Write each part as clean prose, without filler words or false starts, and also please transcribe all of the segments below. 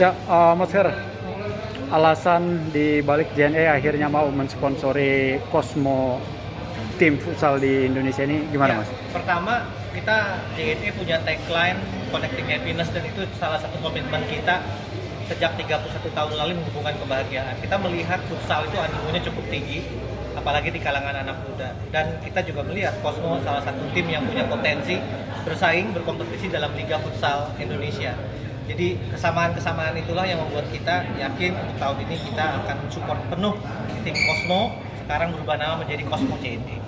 Ya, Mas Her, alasan di balik JNE akhirnya mau mensponsori Cosmo tim futsal di Indonesia ini gimana, Ya, Mas? pertama kita JNE punya tagline Connecting Happiness, dan itu salah satu komitmen kita sejak 31 tahun lalu, menghubungkan kebahagiaan. Kita melihat futsal itu animonya cukup tinggi, apalagi di kalangan anak muda. Dan kita juga melihat Cosmo salah satu tim yang punya potensi bersaing, berkompetisi dalam Liga Futsal Indonesia. Jadi kesamaan-kesamaan itulah yang membuat kita yakin untuk tahun ini kita akan support penuh tim Cosmo, sekarang berubah nama menjadi Cosmo JNE.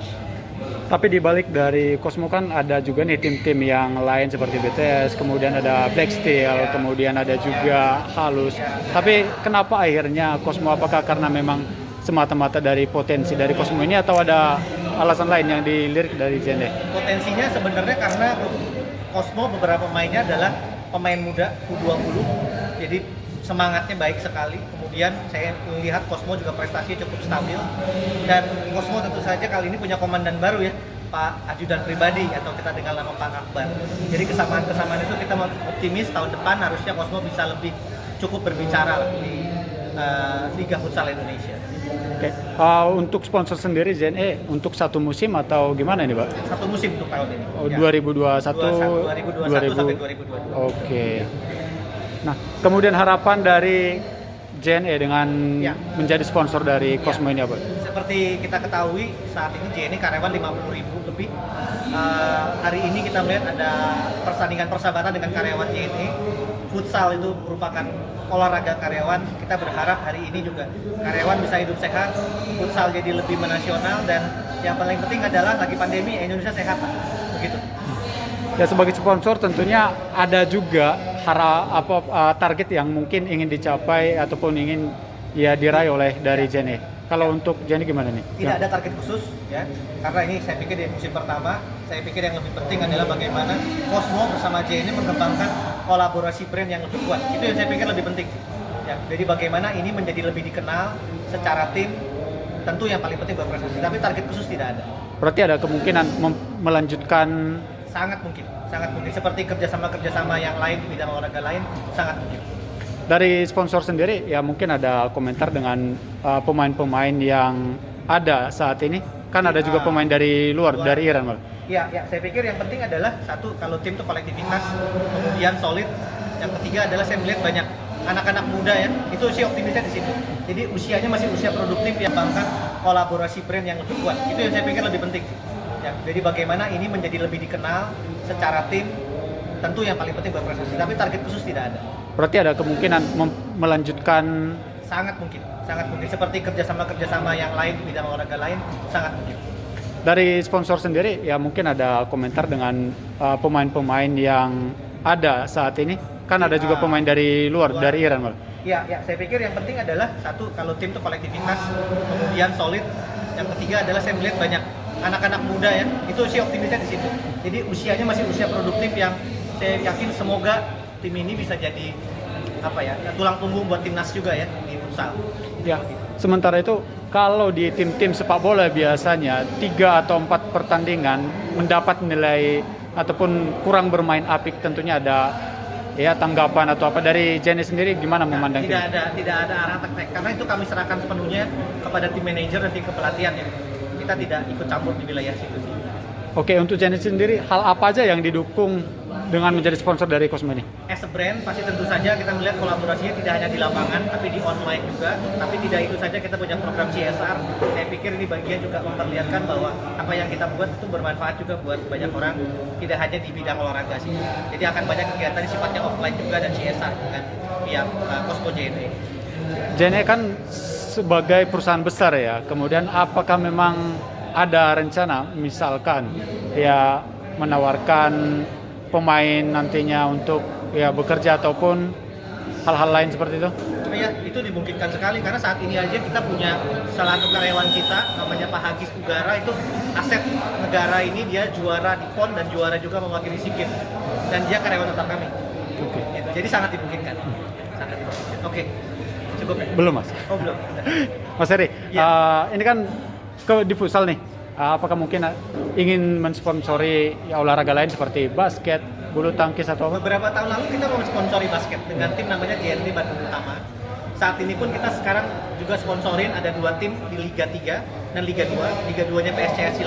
Tapi di balik dari Cosmo kan ada juga nih tim-tim yang lain seperti BTS, kemudian ada Black Steel, kemudian ada juga Halus. Tapi kenapa akhirnya Cosmo? Apakah karena memang semata-mata dari potensi dari Cosmo ini atau ada alasan lain yang dilirik dari JNE? Potensinya sebenarnya karena Cosmo beberapa pemainnya adalah pemain muda U20, jadi semangatnya baik sekali. Kemudian saya melihat Cosmo juga prestasinya cukup stabil, dan Cosmo tentu saja kali ini punya komandan baru ya, Pak Ajudan Pribadi atau kita dengan nama Pak Akbar. Jadi kesamaan-kesamaan itu kita optimis tahun depan harusnya Cosmo bisa lebih cukup berbicara lah di Liga Futsal Indonesia. Oke. Untuk sponsor sendiri JNE untuk satu musim atau gimana ini, Pak? Satu musim untuk tahun ini. Oh, Ya. 2021 sampai 2022. Oke. Nah, kemudian harapan dari JNE dengan menjadi sponsor dari Cosmo ini apa? Seperti kita ketahui saat ini JNE karyawan 50.000 lebih. Hari ini kita melihat ada pertandingan persahabatan dengan karyawan JNE. Futsal itu merupakan olahraga karyawan. Kita berharap hari ini juga karyawan bisa hidup sehat, futsal jadi lebih menasional, dan yang paling penting adalah lagi pandemi Indonesia sehat, begitu. Ya, sebagai sponsor tentunya ada juga target yang mungkin ingin dicapai ataupun ingin ya diraih oleh dari JNE. Kalau untuk JNE gimana nih? Tidak ada target khusus ya, karena ini saya pikir di musim pertama, saya pikir yang lebih penting adalah bagaimana Cosmo bersama JNE mengembangkan kolaborasi brand yang lebih kuat. Itu yang saya pikir lebih penting. Ya, jadi bagaimana ini menjadi lebih dikenal secara tim, tentu yang paling penting berprestasi, tapi target khusus tidak ada. Berarti ada kemungkinan melanjutkan. Sangat mungkin seperti kerjasama yang lain di bidang olahraga lain, sangat mungkin. Dari sponsor sendiri ya mungkin ada komentar dengan pemain-pemain yang ada saat ini, kan ada juga pemain dari luar. Dari Iran malah. Ya, saya pikir yang penting adalah satu, kalau tim itu kolektivitas, kemudian solid. Yang ketiga adalah saya melihat banyak anak-anak muda ya, itu usia optimisnya di situ. Jadi usianya masih usia produktif yang bahkan kolaborasi brand yang lebih kuat. Itu yang saya pikir lebih penting. Ya, jadi bagaimana ini menjadi lebih dikenal secara tim, tentu yang paling penting berprestasi, tapi target khusus tidak ada. Berarti ada kemungkinan melanjutkan. Sangat mungkin seperti kerjasama yang lain di bidang olahraga lain, sangat mungkin. Dari sponsor sendiri ya mungkin ada komentar dengan pemain-pemain yang ada saat ini, kan ada juga pemain dari luar. Dari Iran malah. Ya, saya pikir yang penting adalah satu, kalau tim itu kolektivitas, kemudian solid. Yang ketiga adalah saya melihat banyak anak-anak muda ya, itu usia optimisnya di situ. Jadi usianya masih usia produktif yang saya yakin semoga tim ini bisa jadi tulang punggung buat timnas juga ya di futsal. Ya, sementara itu kalau di tim-tim sepak bola biasanya 3 atau 4 pertandingan mendapat nilai ataupun kurang bermain apik, tentunya ada ya tanggapan atau apa dari JNE sendiri gimana memandang Tidak ada arah teknik, karena itu kami serahkan sepenuhnya kepada tim manajer dan tim kepelatihan ya. Kita tidak ikut campur di wilayah situ sih. Oke, untuk JNE sendiri hal apa aja yang didukung dengan menjadi sponsor dari Cosmo ini? As a brand, pasti tentu saja kita melihat kolaborasinya tidak hanya di lapangan, tapi di online juga. Tapi tidak itu saja, kita punya program CSR. Saya pikir ini bagian juga memperlihatkan bahwa apa yang kita buat itu bermanfaat juga buat banyak orang, tidak hanya di bidang olahraga sih. Jadi akan banyak kegiatan sifatnya offline juga dan CSR dengan pihak Cosmo JNE. JNE kan sebagai perusahaan besar ya, kemudian apakah memang ada rencana misalkan ya menawarkan pemain nantinya untuk ya bekerja ataupun hal-hal lain seperti itu? Ya, itu dimungkinkan sekali, karena saat ini aja kita punya salah satu karyawan kita namanya Pak Hagis Ugara, itu aset negara ini, dia juara di PON dan juara juga mewakili SEA Games, dan dia karyawan tetap kami. Oke. Jadi sangat dimungkinkan. Oke. Cukup ya? Belum, Mas. Oh, belum. Mas Heri, ini kan di futsal nih. apakah mungkin ingin mensponsori ya, olahraga lain seperti basket, bulu tangkis atau apa? Beberapa tahun lalu kita mau sponsori basket dengan tim namanya GNT Bandung Utama. Saat ini pun kita sekarang juga sponsorin ada 2 tim di Liga 3 dan Liga 2. Liga 2-nya PSCS